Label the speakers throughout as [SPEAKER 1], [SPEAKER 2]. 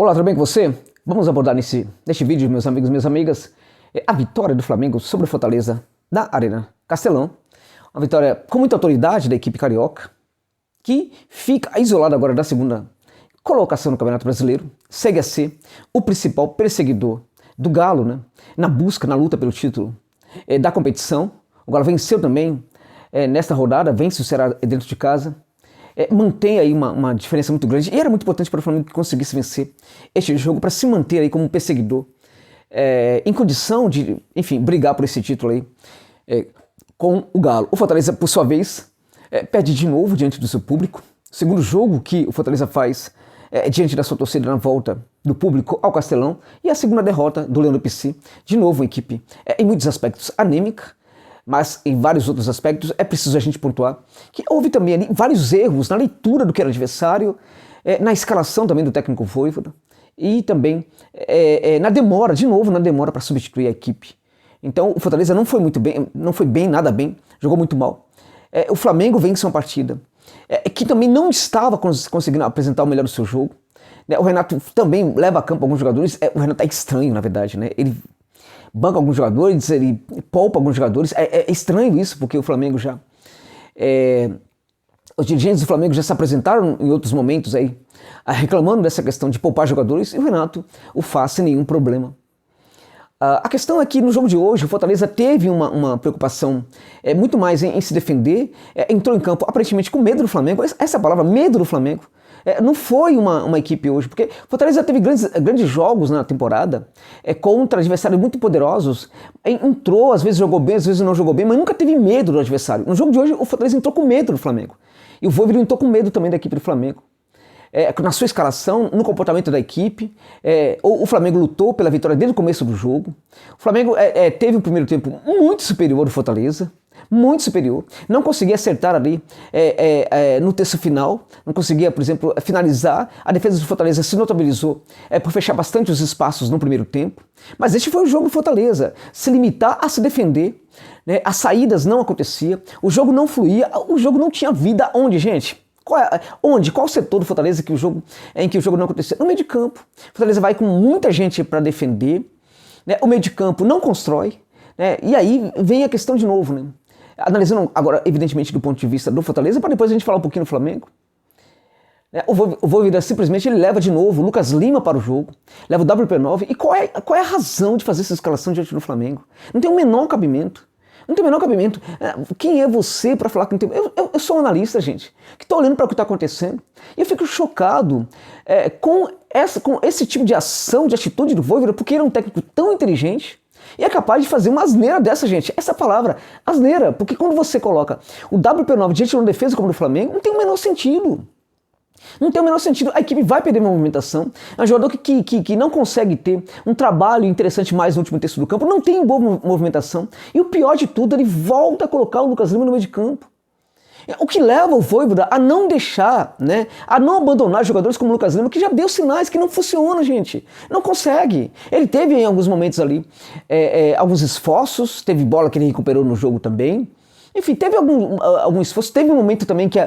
[SPEAKER 1] Olá, tudo bem com você? Vamos abordar neste vídeo, meus amigos e minhas amigas, a vitória do Flamengo sobre o Fortaleza da Arena Castelão. Uma vitória com muita autoridade da equipe carioca, que fica isolada agora da segunda colocação no Campeonato Brasileiro, segue a ser o principal perseguidor do Galo, né? Na busca, na luta pelo título da competição. O Galo venceu também nesta rodada, vence o Ceará dentro de casa. Mantém aí uma diferença muito grande, e era muito importante para o Flamengo que conseguisse vencer este jogo para se manter aí como um perseguidor em condição de, enfim, brigar por esse título aí com o Galo. O Fortaleza, por sua vez, perde de novo diante do seu público. O segundo jogo que o Fortaleza faz diante da sua torcida na volta do público ao Castelão, e a segunda derrota do Leão do PC, de novo uma equipe em muitos aspectos anêmica, mas em vários outros aspectos é preciso a gente pontuar que houve também ali vários erros na leitura do que era adversário, na escalação também do técnico Vojvoda, e também na demora, de novo na demora para substituir a equipe. Então o Fortaleza não foi muito bem, não foi bem, nada bem, jogou muito mal. O Flamengo vence uma partida que também não estava conseguindo apresentar o melhor do seu jogo. O Renato também leva a campo alguns jogadores, o Renato é estranho, na verdade, né? Ele banca alguns jogadores, ele poupa alguns jogadores. É estranho isso, porque o Flamengo já... os dirigentes do Flamengo já se apresentaram em outros momentos aí, reclamando dessa questão de poupar jogadores, e o Renato o faz sem nenhum problema. A questão é que no jogo de hoje o Fortaleza teve uma preocupação muito mais em se defender, entrou em campo aparentemente com medo do Flamengo, essa palavra, medo do Flamengo. Não foi uma equipe hoje, porque o Fortaleza teve grandes jogos na temporada contra adversários muito poderosos, entrou, às vezes jogou bem, às vezes não jogou bem, mas nunca teve medo do adversário. No jogo de hoje o Fortaleza entrou com medo do Flamengo, e o Vojvoda entrou com medo também da equipe do Flamengo. Na sua escalação, no comportamento da equipe, o Flamengo lutou pela vitória desde o começo do jogo. O Flamengo teve um primeiro tempo muito superior ao Fortaleza, muito superior, não conseguia acertar ali no terço final, não conseguia, por exemplo, finalizar. A defesa do Fortaleza se notabilizou por fechar bastante os espaços no primeiro tempo, mas este foi o jogo do Fortaleza, se limitar a se defender, né? As saídas não aconteciam, o jogo não fluía, o jogo não tinha vida. Onde, gente? Qual setor do Fortaleza em que o jogo não acontecia? No meio de campo. O Fortaleza vai com muita gente para defender, né? O meio de campo não constrói, né? E aí vem a questão de novo, né? Analisando agora, evidentemente, do ponto de vista do Fortaleza, para depois a gente falar um pouquinho do Flamengo. O Vojvoda simplesmente ele leva de novo o Lucas Lima para o jogo, leva o WP9, e qual é a razão de fazer essa escalação diante do Flamengo? Não tem o menor cabimento. Não tem o menor cabimento. Quem é você para falar que não tem... Eu sou um analista, gente, que estou olhando para o que está acontecendo, e eu fico chocado com esse tipo de ação, de atitude do Vojvoda, porque ele é um técnico tão inteligente e é capaz de fazer uma asneira dessa, gente. Essa palavra, asneira, porque quando você coloca o WP9 diante de uma defesa como do Flamengo, não tem o menor sentido. Não tem o menor sentido, a equipe vai perder movimentação. É um jogador que não consegue ter um trabalho interessante mais no último terço do campo, não tem boa movimentação. E o pior de tudo, ele volta a colocar o Lucas Lima no meio de campo. O que leva o Vojvoda a não deixar, né, a não abandonar jogadores como o Lucas Lima, que já deu sinais que não funciona, gente. Não consegue. Ele teve em alguns momentos ali alguns esforços, teve bola que ele recuperou no jogo também. Enfim, teve algum esforço, teve um momento também que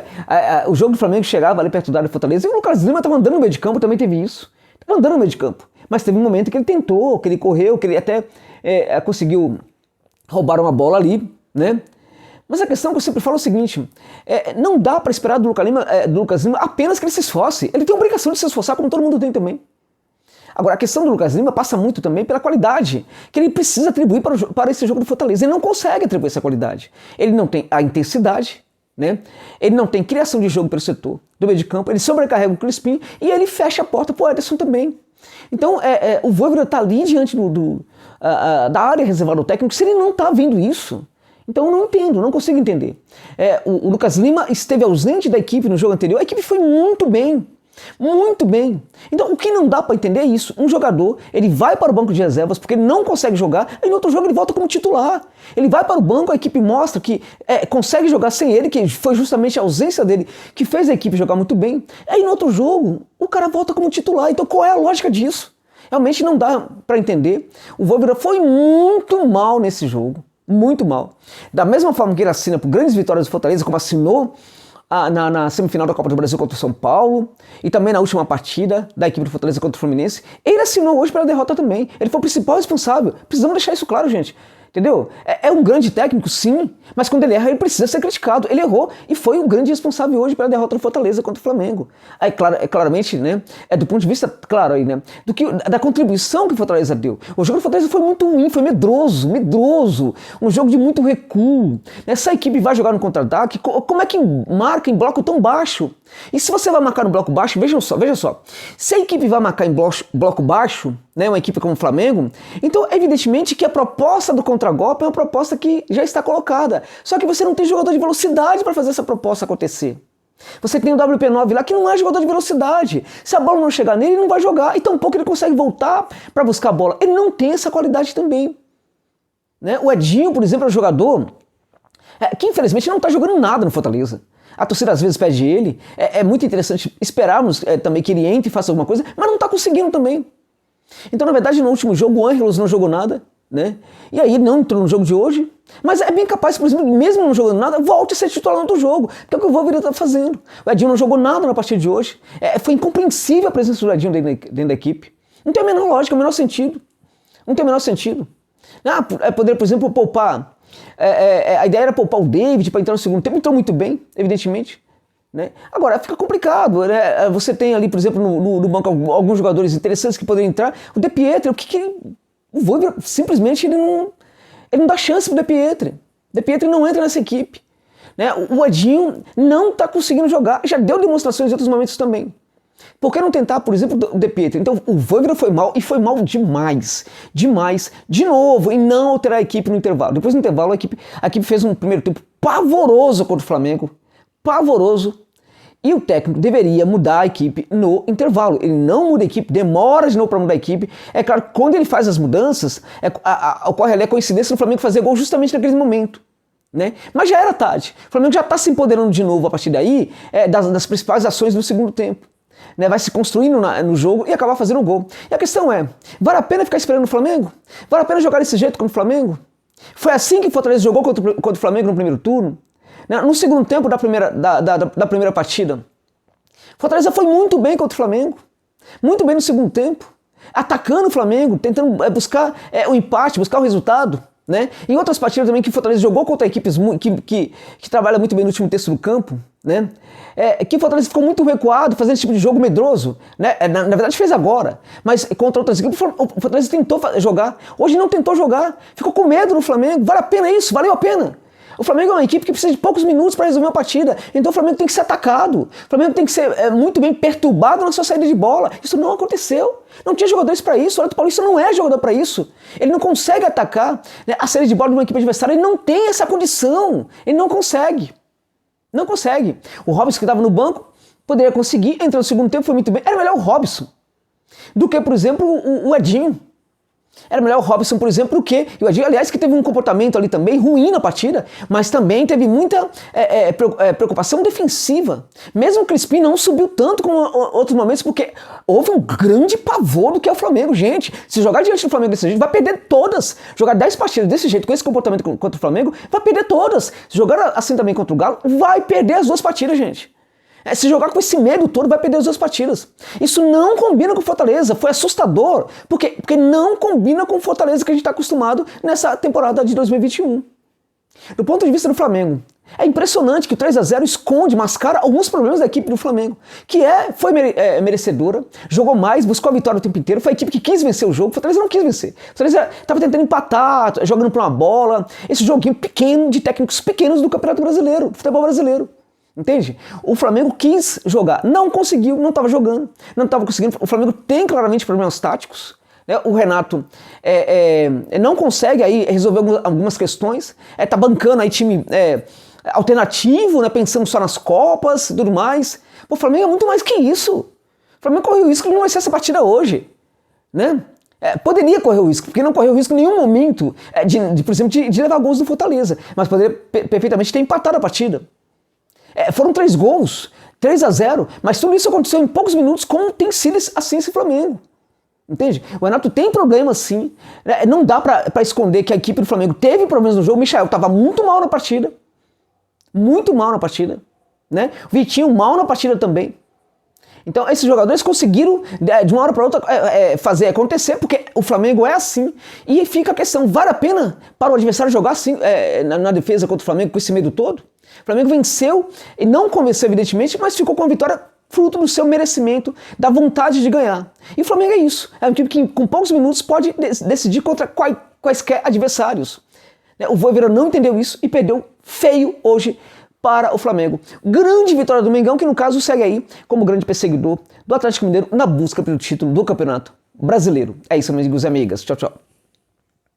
[SPEAKER 1] o jogo do Flamengo chegava ali perto da área do Fortaleza, e o Lucas Lima estava andando no meio de campo, também teve isso. Estava andando no meio de campo. Mas teve um momento que ele tentou, que ele correu, que ele até conseguiu roubar uma bola ali, né? Mas a questão que eu sempre falo é o seguinte, não dá para esperar do Lucas Lima apenas que ele se esforce. Ele tem a obrigação de se esforçar, como todo mundo tem também. Agora, a questão do Lucas Lima passa muito também pela qualidade que ele precisa atribuir para esse jogo do Fortaleza. Ele não consegue atribuir essa qualidade. Ele não tem a intensidade, né? Ele não tem criação de jogo pelo setor do meio de campo, ele sobrecarrega o Crispim e ele fecha a porta para o Ederson também. Então, o Vojvoda está ali diante da área reservada ao técnico, se ele não está vendo isso. Então eu não entendo, não consigo entender. O Lucas Lima esteve ausente da equipe no jogo anterior, a equipe foi muito bem. Muito bem. Então o que não dá para entender é isso. Um jogador, ele vai para o banco de reservas porque ele não consegue jogar, e no outro jogo ele volta como titular. Ele vai para o banco, a equipe mostra que consegue jogar sem ele, que foi justamente a ausência dele que fez a equipe jogar muito bem. Aí no outro jogo, o cara volta como titular. Então qual é a lógica disso? Realmente não dá para entender. O Vojvoda foi muito mal nesse jogo. Muito mal. Da mesma forma que ele assina por grandes vitórias do Fortaleza, como assinou na semifinal da Copa do Brasil contra o São Paulo e também na última partida da equipe do Fortaleza contra o Fluminense. Ele assinou hoje pela derrota também. Ele foi o principal responsável. Precisamos deixar isso claro, gente. Entendeu? É um grande técnico, sim, mas quando ele erra, ele precisa ser criticado. Ele errou e foi o grande responsável hoje pela derrota do Fortaleza contra o Flamengo. Aí, claramente, né, do ponto de vista, claro aí, né, da contribuição que o Fortaleza deu. O jogo do Fortaleza foi muito ruim, foi medroso, um jogo de muito recuo. Essa equipe vai jogar no contra-ataque, como é que marca em bloco tão baixo? E se você vai marcar no bloco baixo, veja só, se a equipe vai marcar em bloco baixo, né, uma equipe como o Flamengo, então evidentemente que a proposta do contragolpe é uma proposta que já está colocada, só que você não tem jogador de velocidade para fazer essa proposta acontecer. Você tem o WP9 lá que não é jogador de velocidade, se a bola não chegar nele ele não vai jogar, e tampouco ele consegue voltar para buscar a bola, ele não tem essa qualidade também, né? O Edinho, por exemplo, é um jogador que infelizmente não está jogando nada no Fortaleza. A torcida às vezes pede ele, é muito interessante esperarmos também que ele entre e faça alguma coisa, mas não está conseguindo também. Então, na verdade, no último jogo, o Ângelos não jogou nada, né? E aí ele não entrou no jogo de hoje, mas é bem capaz, por exemplo, mesmo não jogando nada, volte a ser titular no outro jogo, que é o que o Voivoda está fazendo. O Edinho não jogou nada na partida de hoje, foi incompreensível a presença do Edinho dentro da equipe. Não tem a menor lógica, o menor sentido. Não tem o menor sentido. Poder, por exemplo, poupar. A ideia era poupar o David para entrar no segundo tempo, entrou muito bem, evidentemente. Né? Agora, fica complicado, né? Você tem ali, por exemplo, no banco alguns jogadores interessantes que poderiam entrar. O De Pietri, o Voivoda simplesmente ele não dá chance pro De Pietri. O De Pietri não entra nessa equipe. Né? O Edinho não está conseguindo jogar, já deu demonstrações em outros momentos também. Por que não tentar, por exemplo, o De Pietri? Então o Voivoda foi mal, e foi mal demais, de novo, em não alterar a equipe no intervalo. Depois no intervalo a equipe fez um primeiro tempo pavoroso contra o Flamengo, pavoroso, e o técnico deveria mudar a equipe no intervalo. Ele não muda a equipe, demora de novo para mudar a equipe. É claro que quando ele faz as mudanças, ocorre ali a coincidência do Flamengo fazer gol justamente naquele momento. Né? Mas já era tarde. O Flamengo já está se empoderando de novo a partir daí das principais ações do segundo tempo. Né? Vai se construindo no jogo e acabar fazendo um gol. E a questão é, vale a pena ficar esperando o Flamengo? Vale a pena jogar desse jeito contra o Flamengo? Foi assim que o Fortaleza jogou contra o Flamengo no primeiro turno? No segundo tempo da primeira partida, Fortaleza foi muito bem contra o Flamengo, muito bem no segundo tempo, atacando o Flamengo, tentando buscar o empate, buscar o resultado. Né? Em outras partidas também que o Fortaleza jogou contra equipes que trabalham muito bem no último terço do campo, né? Que o Fortaleza ficou muito recuado, fazendo esse tipo de jogo medroso, né? Na verdade fez agora, mas contra outras equipes o Fortaleza tentou jogar, hoje não tentou jogar, ficou com medo no Flamengo. Vale a pena isso? Valeu a pena? O Flamengo é uma equipe que precisa de poucos minutos para resolver uma partida, então o Flamengo tem que ser atacado, o Flamengo tem que ser muito bem perturbado na sua saída de bola. Isso não aconteceu, não tinha jogadores para isso. O Wellington Paulista não é jogador para isso, ele não consegue atacar, né, a saída de bola de uma equipe adversária, ele não tem essa condição, ele não consegue. O Robson, que estava no banco, poderia conseguir, entrou no segundo tempo, foi muito bem. Era melhor o Robson do que, por exemplo, o Edinho. Era melhor o Robson, por exemplo, do que o Edinho, aliás, que teve um comportamento ali também ruim na partida, mas também teve muita preocupação defensiva. Mesmo o Crispim não subiu tanto como outros momentos, porque houve um grande pavor do que é o Flamengo, gente. Se jogar diante do Flamengo desse jeito, vai perder todas. Jogar 10 partidas desse jeito, com esse comportamento contra o Flamengo, vai perder todas. Se jogar assim também contra o Galo, vai perder as duas partidas, gente. Se jogar com esse medo todo, vai perder as duas partidas. Isso não combina com o Fortaleza, foi assustador, porque não combina com o Fortaleza que a gente está acostumado nessa temporada de 2021. Do ponto de vista do Flamengo, é impressionante que o 3-0 esconde, mascara alguns problemas da equipe do Flamengo, que foi merecedora, jogou mais, buscou a vitória o tempo inteiro, foi a equipe que quis vencer o jogo. O Fortaleza não quis vencer. O Fortaleza estava tentando empatar, jogando por uma bola, esse joguinho pequeno, de técnicos pequenos do Campeonato Brasileiro, do futebol brasileiro. Entende? O Flamengo quis jogar, não conseguiu, não estava jogando, não estava conseguindo. O Flamengo tem claramente problemas táticos, né? O Renato não consegue aí resolver algumas questões, tá bancando aí time alternativo, né? Pensando só nas Copas e tudo mais. Pô, o Flamengo é muito mais que isso. O Flamengo correu o risco de não vencer essa partida hoje, né? Poderia correr o risco, porque não correu o risco em nenhum momento, por exemplo, de levar gols do Fortaleza, mas poderia perfeitamente ter empatado a partida. Foram 3 gols, 3-0, mas tudo isso aconteceu em poucos minutos, como tem sido assim esse Flamengo. Entende? O Renato tem problemas sim, não dá pra esconder que a equipe do Flamengo teve problemas no jogo. O Michael estava muito mal na partida, né? O Vitinho mal na partida também. Então esses jogadores conseguiram de uma hora para outra fazer acontecer, porque o Flamengo é assim. E fica a questão, vale a pena para o adversário jogar assim na defesa contra o Flamengo com esse medo todo? O Flamengo venceu, e não convenceu evidentemente, mas ficou com a vitória fruto do seu merecimento, da vontade de ganhar. E o Flamengo é isso, é um time que com poucos minutos pode decidir contra quaisquer adversários. O Vojvoda não entendeu isso e perdeu feio hoje para o Flamengo. Grande vitória do Mengão, que no caso segue aí como grande perseguidor do Atlético Mineiro na busca pelo título do Campeonato Brasileiro. É isso, amigos e amigas. Tchau, tchau.